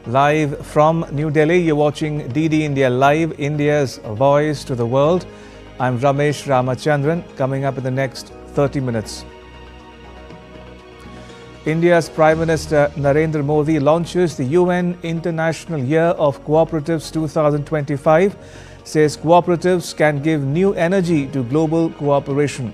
Live from New Delhi, you're watching DD India Live, India's voice to the world. I'm Ramesh Ramachandran. Coming up in the next 30 minutes. India's Prime Minister Narendra Modi launches the UN International Year of Cooperatives 2025, says cooperatives can give new energy to global cooperation.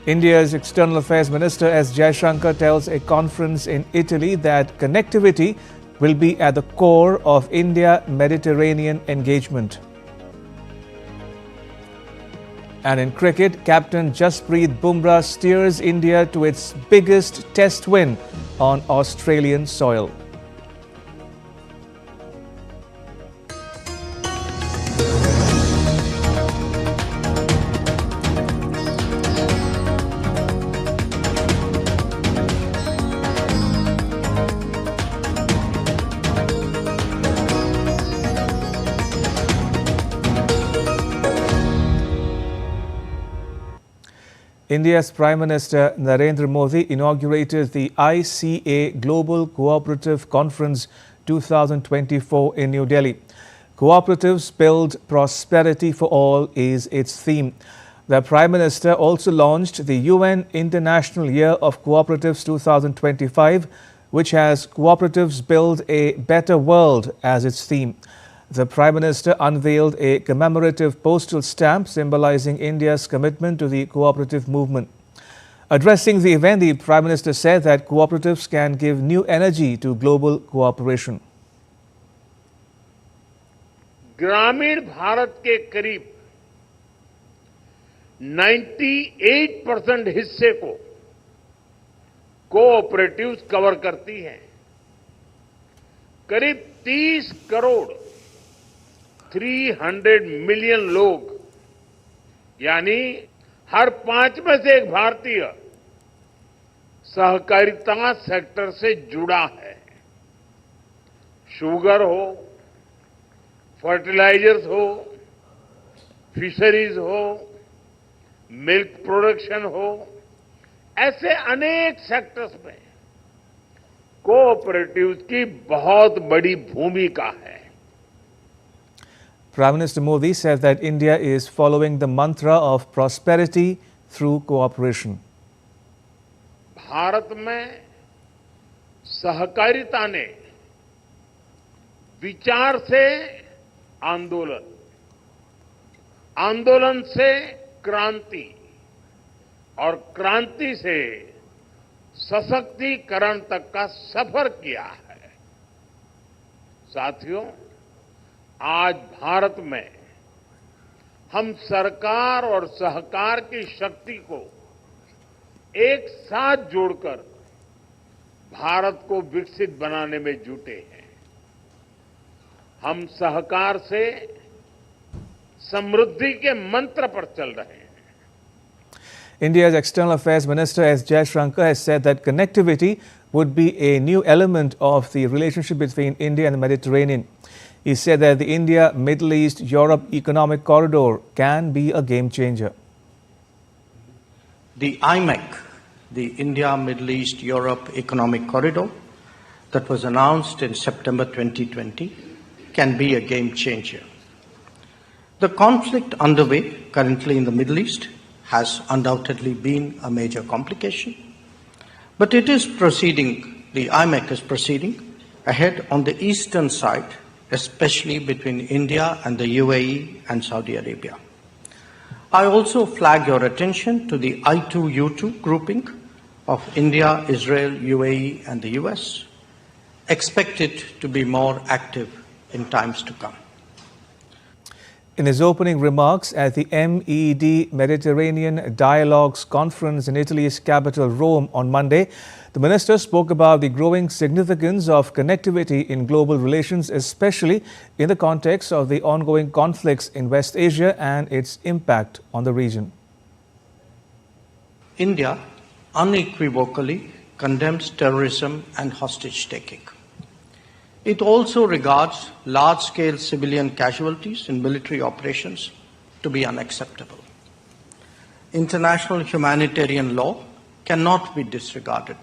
India's External Affairs Minister S. Shanka tells a conference in Italy that connectivity will be at the core of India-Mediterranean engagement. And in cricket, Captain Jasprit Bumrah steers India to its biggest test win on Australian soil. India's Prime Minister Narendra Modi inaugurated the ICA Global Cooperative Conference 2024 in New Delhi. Cooperatives build prosperity for all is its theme. The Prime Minister also launched the UN International Year of Cooperatives 2025, which has Cooperatives Build a Better World as its theme. The Prime Minister unveiled a commemorative postal stamp symbolizing India's commitment to the cooperative movement. Addressing the event, the Prime Minister said that cooperatives can give new energy to global cooperation. ग्रामीण भारत के करीब 98% हिस्से को cooperatives cover करती हैं। करीब 30 crore 300 million लोग यानी हर 5 में से एक भारतीय सहकारिता सेक्टर से जुड़ा है। शुगर हो, फर्टिलाइजर्स हो, फिशरीज हो, मिल्क प्रोडक्शन हो, ऐसे अनेक सेक्टर्स में कोऑपरेटिव्स की बहुत बड़ी भूमिका है। Prime Minister Modi said that India is following the mantra of prosperity through cooperation. Bharat में सहकारिता ने विचार से आंदोलन, आंदोलन से क्रांति और क्रांति से सशक्तिकरण तक का सफर किया है। साथियों, आज भारत में हम सरकार और सहकार की शक्ति को एक साथ जोड़कर भारत को विकसित बनाने में जुटे हैं। हम सहकार से समृद्धि के मंत्र पर चल रहे हैं। India's External Affairs Minister S. Shanka has said that connectivity would be a new element of the relationship between India and the Mediterranean. He said that the India-Middle East-Europe Economic Corridor can be a game changer. The IMEC, the India-Middle East-Europe Economic Corridor, that was announced in September 2020, can be a game changer. The conflict underway currently in the Middle East has undoubtedly been a major complication, but it is proceeding, the IMEC is proceeding ahead on the eastern side, especially between India and the UAE and Saudi Arabia. I also flag your attention to the I2U2 grouping of India, Israel, UAE and the US, expected to be more active in times to come. In his opening remarks at the MED Mediterranean Dialogues Conference in Italy's capital Rome on Monday, the minister spoke about the growing significance of connectivity in global relations, especially in the context of the ongoing conflicts in West Asia and its impact on the region. India unequivocally condemns terrorism and hostage-taking. It also regards large-scale civilian casualties in military operations to be unacceptable. International humanitarian law cannot be disregarded.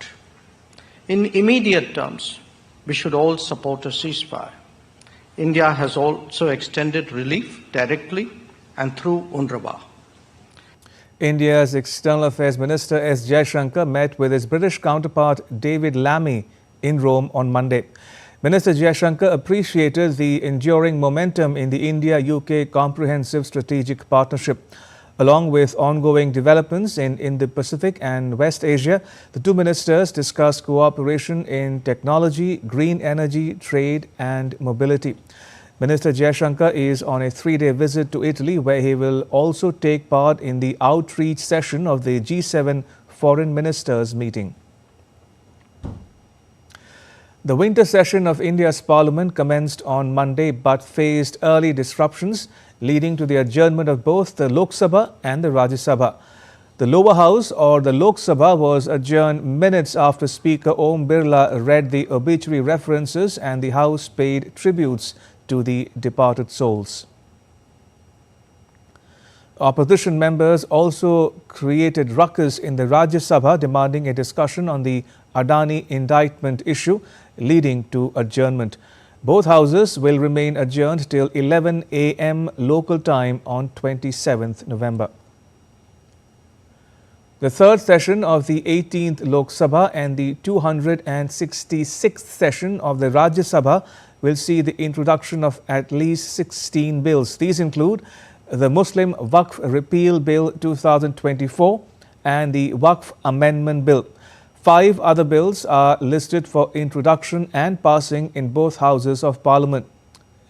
In immediate terms, we should all support a ceasefire. India has also extended relief directly and through UNRWA. India's External Affairs Minister S. Shanka met with his British counterpart David Lamy in Rome on Monday. Minister Shanka appreciated the enduring momentum in the India-UK Comprehensive Strategic Partnership. Along with ongoing developments in Indo-Pacific and West Asia, the two ministers discussed cooperation in technology, green energy, trade and mobility. Minister Shanka is on a 3-day visit to Italy, where he will also take part in the outreach session of the G7 Foreign Ministers meeting. The winter session of India's Parliament commenced on Monday but faced early disruptions, leading to the adjournment of both the Lok Sabha and the Rajya Sabha. The lower house, or the Lok Sabha, was adjourned minutes after Speaker Om Birla read the obituary references and the House paid tributes to the departed souls. Opposition members also created ruckus in the Rajya Sabha, demanding a discussion on the Adani indictment issue, leading to adjournment. Both houses will remain adjourned till 11 a.m. local time on 27th November. The third session of the 18th Lok Sabha and the 266th session of the Rajya Sabha will see the introduction of at least 16 bills. These include the Muslim Waqf Repeal Bill 2024 and the Waqf Amendment Bill. 5 other bills are listed for introduction and passing in both houses of Parliament.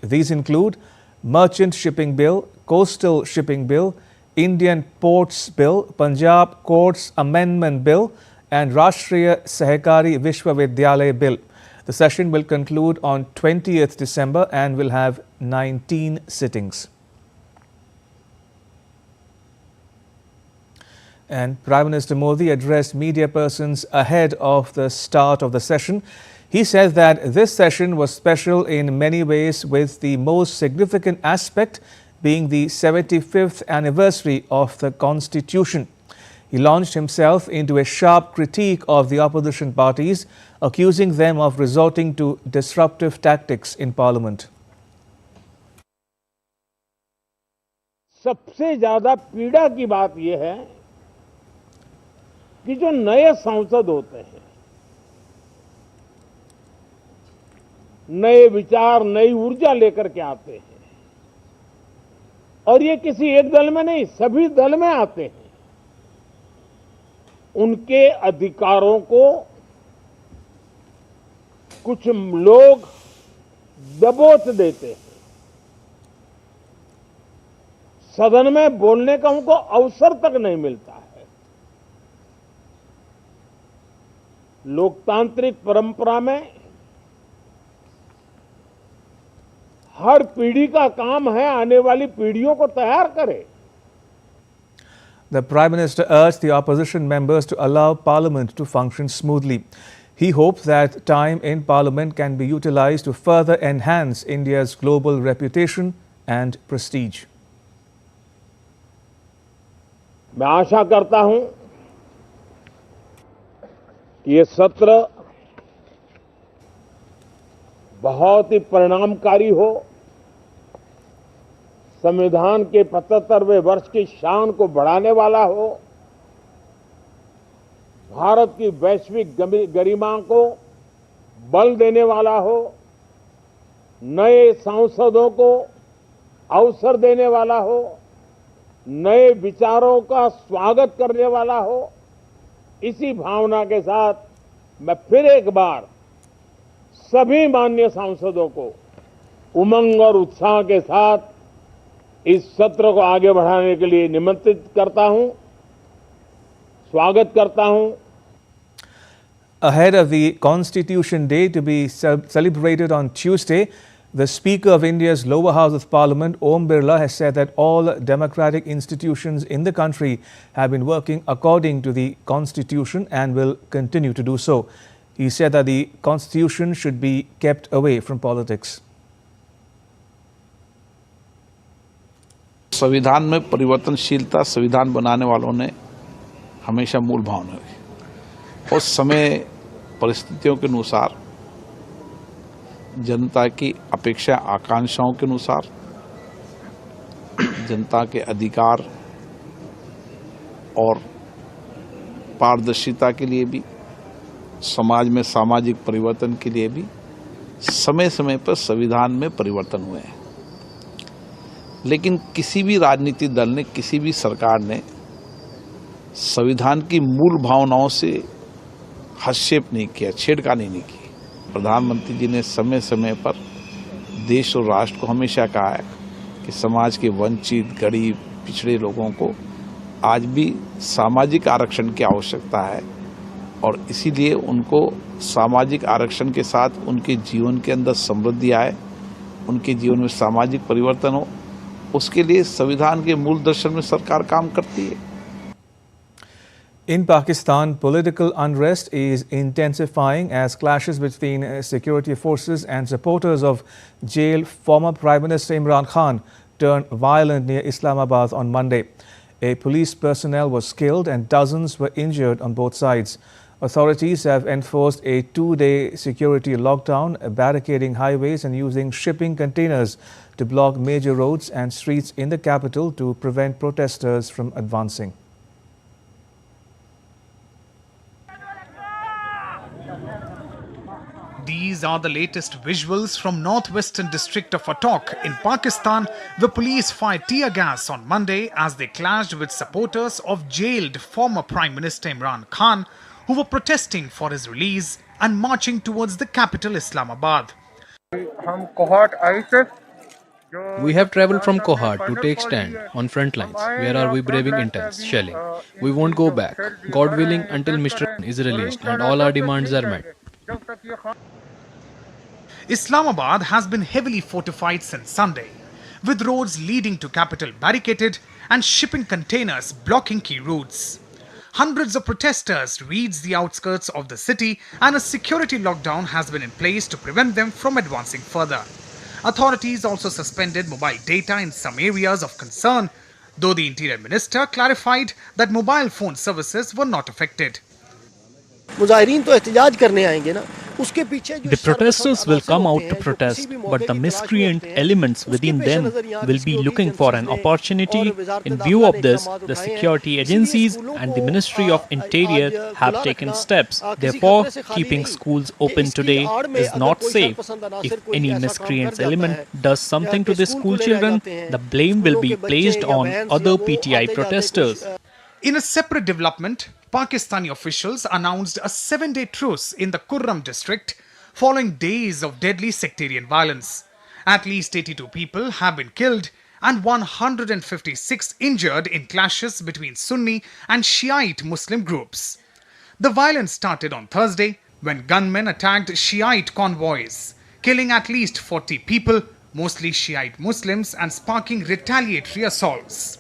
These include Merchant Shipping Bill, Coastal Shipping Bill, Indian Ports Bill, Punjab Courts Amendment Bill and Rashtriya Sahakari Vishwavidyalaya Bill. The session will conclude on 20th December and will have 19 sittings. And Prime Minister Modi addressed media persons ahead of the start of the session. He said that this session was special in many ways, with the most significant aspect being the 75th anniversary of the Constitution. He launched himself into a sharp critique of the opposition parties, accusing them of resorting to disruptive tactics in Parliament. सबसे ज्यादा पीड़ा की बात यह है कि जो नए सांसद होते हैं, नए विचार, नई ऊर्जा लेकर के आते हैं, और ये किसी एक दल में नहीं, सभी दल में आते हैं, उनके अधिकारों को कुछ लोग दबोच देते हैं। सदन में बोलने का उनको अवसर तक नहीं मिलता है। लोकतांत्रिक परंपरा में हर पीढ़ी का काम है आने वाली पीढ़ियों को तैयार करे। The Prime Minister urged the opposition members to allow Parliament to function smoothly. He hoped that time in Parliament can be utilized to further enhance India's global reputation and prestige. मैं आशा करता हूं कि ये सत्र बहुत ही परिणामकारी हो, संविधान के 75वें वर्ष की शान को बढ़ाने वाला हो, भारत की वैश्विक गरिमा को बल देने वाला हो, नए सांसदों को अवसर देने वाला हो, नए विचारों का स्वागत करने वाला हो। इसी भावना के साथ मैं फिर एक बार सभी माननीय सांसदों को उमंग और उत्साह के साथ इस सत्र को आगे बढ़ाने के लिए निमंत्रित करता हूं, स्वागत करता हूं। Ahead of the Constitution Day to be celebrated on Tuesday, the Speaker of India's lower house of Parliament, Om Birla, has said that all democratic institutions in the country have been working according to the Constitution and will continue to do so. He said that the Constitution should be kept away from politics. संविधान में परिवर्तनशीलता संविधान बनाने वालों ने हमेशा मूल भावना रखी। उस समय परिस्थितियों के अनुसार, जनता की अपेक्षा आकांक्षाओं के अनुसार, जनता के अधिकार और पारदर्शिता के लिए भी, समाज में सामाजिक परिवर्तन के लिए भी समय समय पर संविधान में परिवर्तन हुए हैं। लेकिन किसी भी राजनीतिक दल ने, किसी भी सरकार ने संविधान की मूल भावनाओं से हस्तक्षेप नहीं किया, छेड़खानी नहीं की। प्रधानमंत्री जी ने समय समय पर देश और राष्ट्र को हमेशा कहा है कि समाज के वंचित, गरीब, पिछड़े लोगों को आज भी सामाजिक आरक्षण की आवश्यकता है और इसीलिए उनको सामाजिक आरक्षण के साथ उनके जीवन के अंदर समृद्धि आए, उनके जीवन में सामाजिक परिवर्तन हो, उसके लिए संविधान के मूल दर्शन में सरकार काम करती है। In Pakistan, political unrest is intensifying as clashes between security forces and supporters of jailed former Prime Minister Imran Khan turned violent near Islamabad on Monday. A police personnel was killed and dozens were injured on both sides. Authorities have enforced a 2-day security lockdown, barricading highways and using shipping containers to block major roads and streets in the capital to prevent protesters from advancing. These are the latest visuals from northwestern district of Attock in Pakistan, where police fired tear gas on Monday as they clashed with supporters of jailed former Prime Minister Imran Khan, who were protesting for his release and marching towards the capital Islamabad. We have travelled from Kohart to take stand on front lines. Where are we braving intense shelling? We won't go back, God willing, until Mr. is released and all our demands are met. Islamabad has been heavily fortified since Sunday, with roads leading to capital barricaded and shipping containers blocking key routes. Hundreds of protesters reached the outskirts of the city and a security lockdown has been in place to prevent them from advancing further. Authorities also suspended mobile data in some areas of concern, though the Interior Minister clarified that mobile phone services were not affected. The protesters will come out to protest, but the miscreant elements within them will be looking for an opportunity. In view of this, the security agencies and the Ministry of Interior have taken steps. Therefore, keeping schools open today is not safe. If any miscreant element does something to the school children, the blame will be placed on other PTI protesters. In a separate development, Pakistani officials announced a 7-day truce in the Kurram district following days of deadly sectarian violence. At least 82 people have been killed and 156 injured in clashes between Sunni and Shiite Muslim groups. The violence started on Thursday when gunmen attacked Shiite convoys, killing at least 40 people, mostly Shiite Muslims, and sparking retaliatory assaults.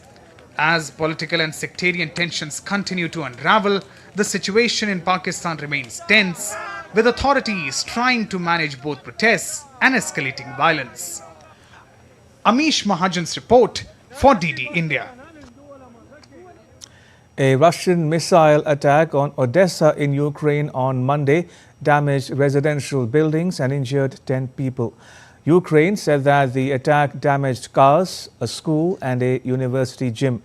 As political and sectarian tensions continue to unravel, the situation in Pakistan remains tense, with authorities trying to manage both protests and escalating violence. Amish Mahajan's report for DD India. A Russian missile attack on Odessa in Ukraine on Monday damaged residential buildings and injured 10 people. Ukraine said that the attack damaged cars, a school and a university gym.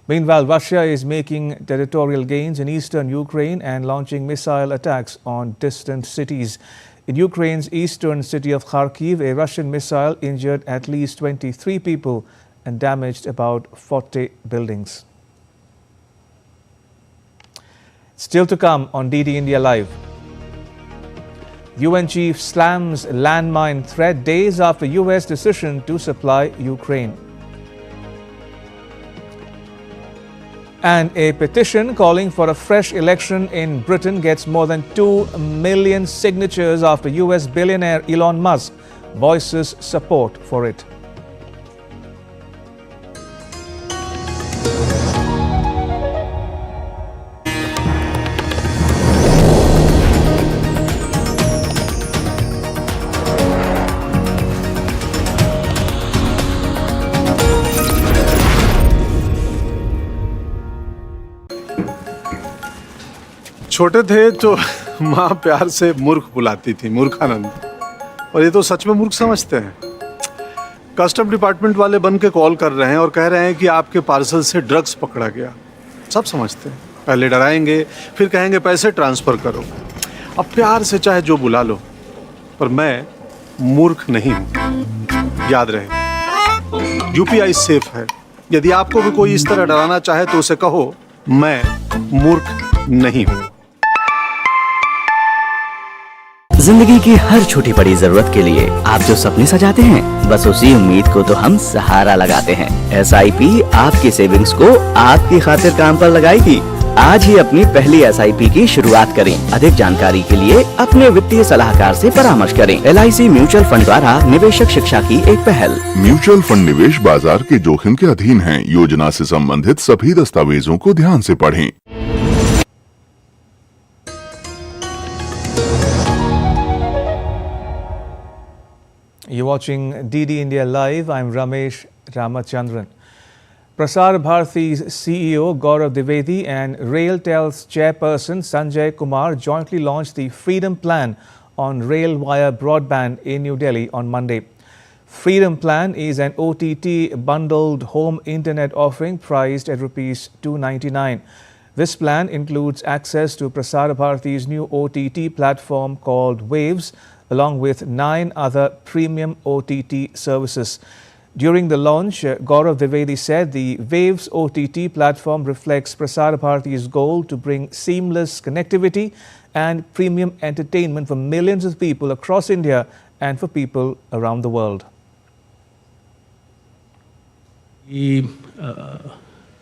Meanwhile, Russia is making territorial gains in eastern Ukraine and launching missile attacks on distant cities. In Ukraine's eastern city of Kharkiv, a Russian missile injured at least 23 people and damaged about 40 buildings. Still to come on DD India Live. UN chief slams landmine threat days after US decision to supply Ukraine. And a petition calling for a fresh election in Britain gets more than 2 million signatures after US billionaire Elon Musk voices support for it. छोटे थे तो माँ प्यार से मूर्ख बुलाती थी, मूर्खानंद। और ये तो सच में मूर्ख समझते हैं। कस्टम डिपार्टमेंट वाले बन के कॉल कर रहे हैं और कह रहे हैं कि आपके पार्सल से ड्रग्स पकड़ा गया। सब समझते हैं। पहले डराएंगे, फिर कहेंगे पैसे ट्रांसफ़र करो। अब प्यार से चाहे जो बुला लो, पर मैं मूर्ख नहीं हूँ। याद रहे, यूपीआई सेफ है। यदि आपको भी कोई इस तरह डराना चाहे तो उसे कहो, मैं मूर्ख नहीं हूँ। जिंदगी की हर छोटी बड़ी जरूरत के लिए आप जो सपने सजाते हैं, बस उसी उम्मीद को तो हम सहारा लगाते हैं। SIP आपकी सेविंग्स को आपकी खातिर काम पर लगाएगी। आज ही अपनी पहली SIP की शुरुआत करें। अधिक जानकारी के लिए अपने वित्तीय सलाहकार से परामर्श करें। LIC म्यूचुअल फंड द्वारा निवेशक शिक्षा की एक पहल। म्यूचुअल फंड निवेश बाजार के जोखिम के अधीन है। योजना से संबंधित सभी दस्तावेजों को ध्यान से पढ़ें। You're watching DD India Live. I'm Ramesh Ramachandran. Prasar Bharati's CEO Gaurav Dwivedi and RailTel's chairperson Sanjay Kumar jointly launched the Freedom Plan on rail via broadband in New Delhi on Monday. Freedom Plan is an OTT bundled home internet offering priced at Rs 299. This plan includes access to Prasar Bharati's new OTT platform called Waves, along with 9 other premium OTT services. During the launch, Gaurav Dwivedi said the Waves OTT platform reflects Prasar Bharati's goal to bring seamless connectivity and premium entertainment for millions of people across India and for people around the world. The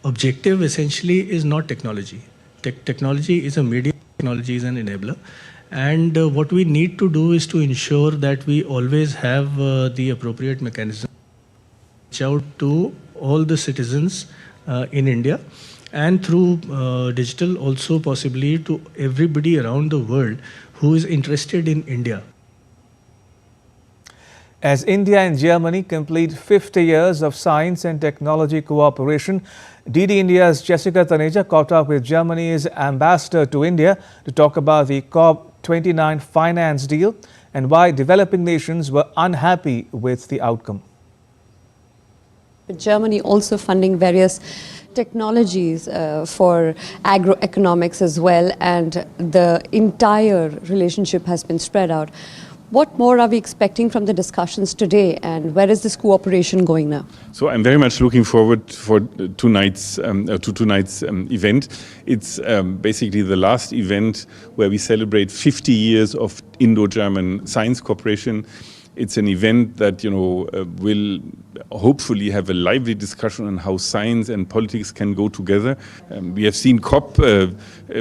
objective essentially is not technology. Technology is a medium, technology is an enabler. And what we need to do is to ensure that we always have the appropriate mechanism to reach out to all the citizens in India, and through digital also possibly to everybody around the world who is interested in India. As India and Germany complete 50 years of science and technology cooperation, DD India's Jessica Taneja caught up with Germany's ambassador to India to talk about the COP29 finance deal and why developing nations were unhappy with the outcome. Germany also funding various technologies for agroeconomics as well, and the entire relationship has been spread out. What more are we expecting from the discussions today, and where is this cooperation going now? So I'm very much looking forward for tonight's event. It's basically the last event where we celebrate 50 years of Indo-German science cooperation. It's an event that will hopefully have a lively discussion on how science and politics can go together. We have seen COP,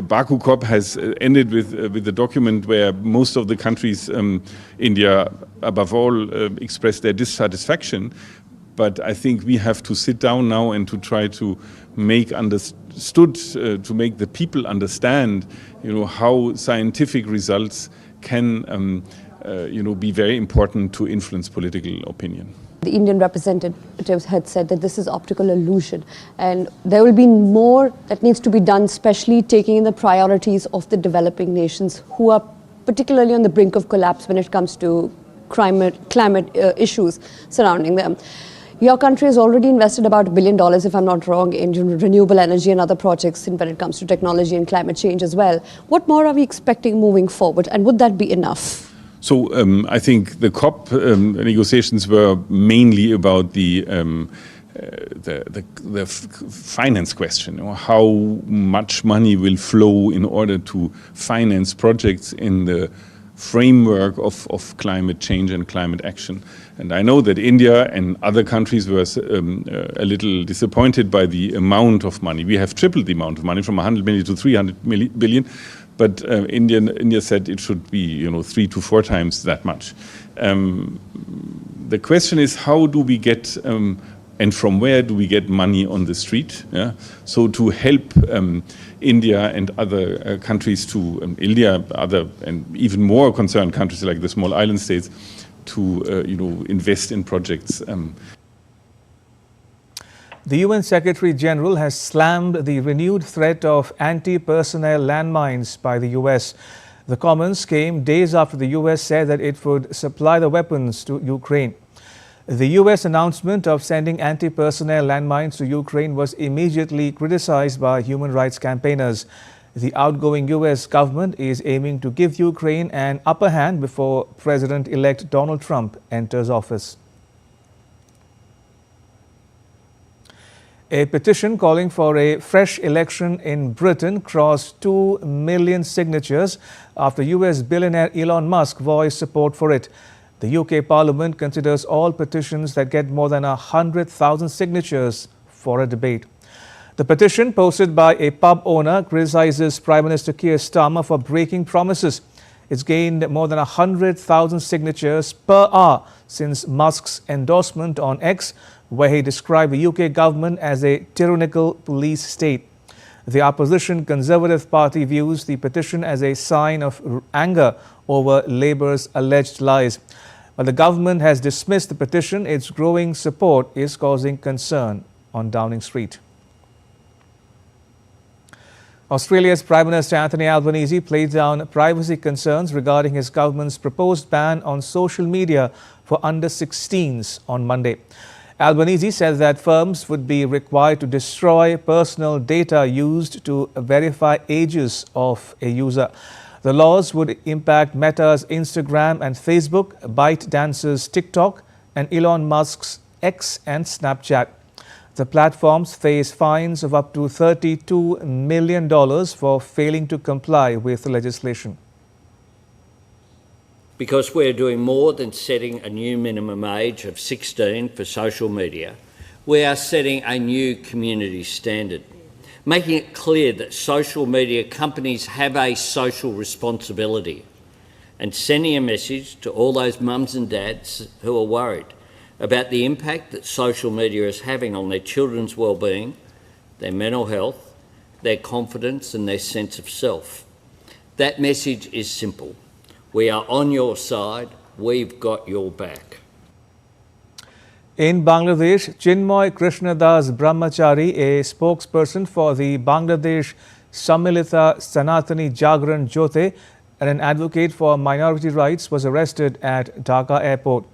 Baku COP has ended with a document where most of the countries, India above all, expressed their dissatisfaction. But I think we have to sit down now and to try to make understood, to make the people understand, how scientific results can be very important to influence political opinion. The Indian representatives had said that this is optical illusion, and there will be more that needs to be done, especially taking in the priorities of the developing nations who are particularly on the brink of collapse when it comes to climate issues surrounding them. Your country has already invested about $1 billion, if I'm not wrong, in renewable energy and other projects when it comes to technology and climate change as well. What more are we expecting moving forward, and would that be enough? So I think the COP negotiations were mainly about the finance question, how much money will flow in order to finance projects in the framework of climate change and climate action. And I know that India and other countries were a little disappointed by the amount of money. We have tripled the amount of money from 100 million to 300 billion. But India said it should be 3 to 4 times that much. The question is, how do we get and from where do we get money on the street? Yeah? So to help India and other countries to India, other and even more concerned countries like the small island states to invest in projects. The UN Secretary General has slammed the renewed threat of anti-personnel landmines by the US. The comments came days after the US said that it would supply the weapons to Ukraine. The US announcement of sending anti-personnel landmines to Ukraine was immediately criticized by human rights campaigners. The outgoing US government is aiming to give Ukraine an upper hand before President-elect Donald Trump enters office. A petition calling for a fresh election in Britain crossed 2 million signatures after US billionaire Elon Musk voiced support for it. The UK Parliament considers all petitions that get more than 100,000 signatures for a debate. The petition, posted by a pub owner, criticizes Prime Minister Keir Starmer for breaking promises. It's gained more than 100,000 signatures per hour since Musk's endorsement on X, where he described the UK government as a tyrannical police state. The opposition Conservative Party views the petition as a sign of anger over Labour's alleged lies. But the government has dismissed the petition. Its growing support is causing concern on Downing Street. Australia's Prime Minister Anthony Albanese played down privacy concerns regarding his government's proposed ban on social media for under-16s on Monday. Albanese said that firms would be required to destroy personal data used to verify ages of a user. The laws would impact Meta's Instagram and Facebook, ByteDance's TikTok, and Elon Musk's X and Snapchat. The platforms face fines of up to $32 million for failing to comply with the legislation. Because we're doing more than setting a new minimum age of 16 for social media, we are setting a new community standard, making it clear that social media companies have a social responsibility, and sending a message to all those mums and dads who are worried about the impact that social media is having on their children's well-being, their mental health, their confidence and their sense of self. That message is simple. We are on your side. We've got your back. In Bangladesh, Chinmoy Krishnadas Brahmachari, a spokesperson for the Bangladesh Sammilita Sanatani Jagran Jyote and an advocate for minority rights, was arrested at Dhaka airport.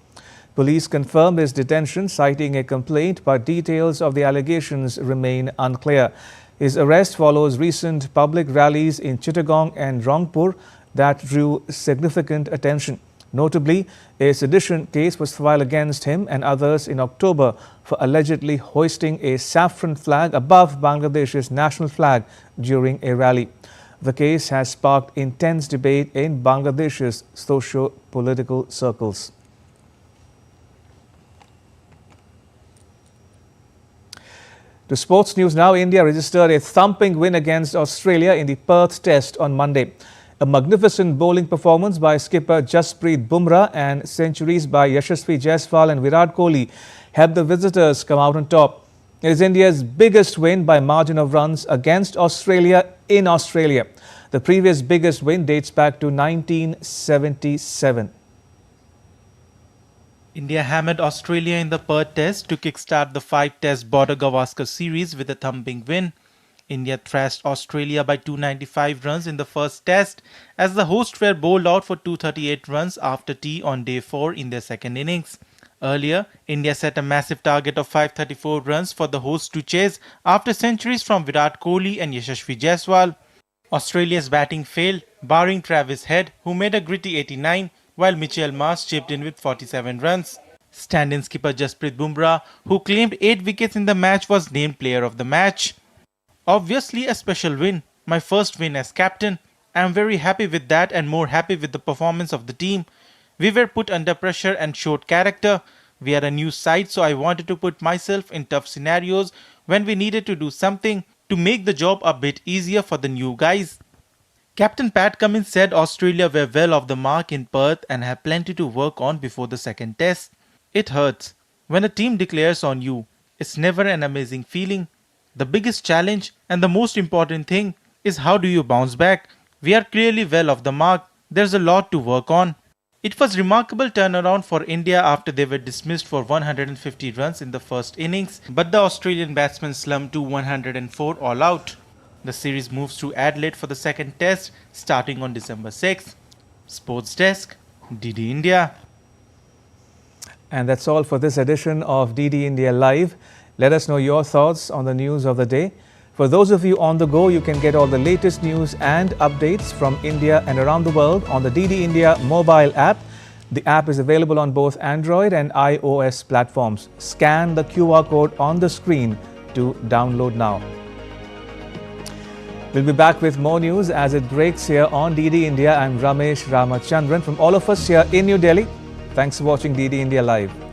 Police confirmed his detention, citing a complaint, but details of the allegations remain unclear. His arrest follows recent public rallies in Chittagong and Rangpur that drew significant attention. Notably, a sedition case was filed against him and others in October for allegedly hoisting a saffron flag above Bangladesh's national flag during a rally. The case has sparked intense debate in Bangladesh's socio-political circles. To sports news now, India registered a thumping win against Australia in the Perth Test on Monday. A magnificent bowling performance by skipper Jasprit Bumrah and centuries by Yashasvi Jaiswal and Virat Kohli helped the visitors come out on top. It is India's biggest win by margin of runs against Australia in Australia. The previous biggest win dates back to 1977. India hammered Australia in the Perth Test to kickstart the 5-test Border-Gavaskar series with a thumping win. India thrashed Australia by 295 runs in the first test as the hosts were bowled out for 238 runs after tea on day 4 in their second innings. Earlier, India set a massive target of 534 runs for the hosts to chase after centuries from Virat Kohli and Yashasvi Jaiswal. Australia's batting failed, barring Travis Head, who made a gritty 89, while Mitchell Marsh chipped in with 47 runs. Stand-in skipper Jasprit Bumrah, who claimed 8 wickets in the match, was named player of the match. Obviously a special win, my first win as captain. I am very happy with that and more happy with the performance of the team. We were put under pressure and showed character. We are a new side, so I wanted to put myself in tough scenarios when we needed to do something to make the job a bit easier for the new guys. Captain Pat Cummins said Australia were well off the mark in Perth and have plenty to work on before the second test. It hurts. When a team declares on you, it's never an amazing feeling. The biggest challenge and the most important thing is how do you bounce back? We are clearly well off the mark. There's a lot to work on. It was a remarkable turnaround for India after they were dismissed for 150 runs in the first innings, but the Australian batsmen slumped to 104 all out. The series moves to Adelaide for the second test starting on December 6th. Sports Desk, DD India. And that's all for this edition of DD India Live. Let us know your thoughts on the news of the day. For those of you on the go, you can get all the latest news and updates from India and around the world on the DD India mobile app. The app is available on both Android and iOS platforms. Scan the QR code on the screen to download now. We'll be back with more news as it breaks here on DD India. I'm Ramesh Ramachandran from all of us here in New Delhi. Thanks for watching DD India Live.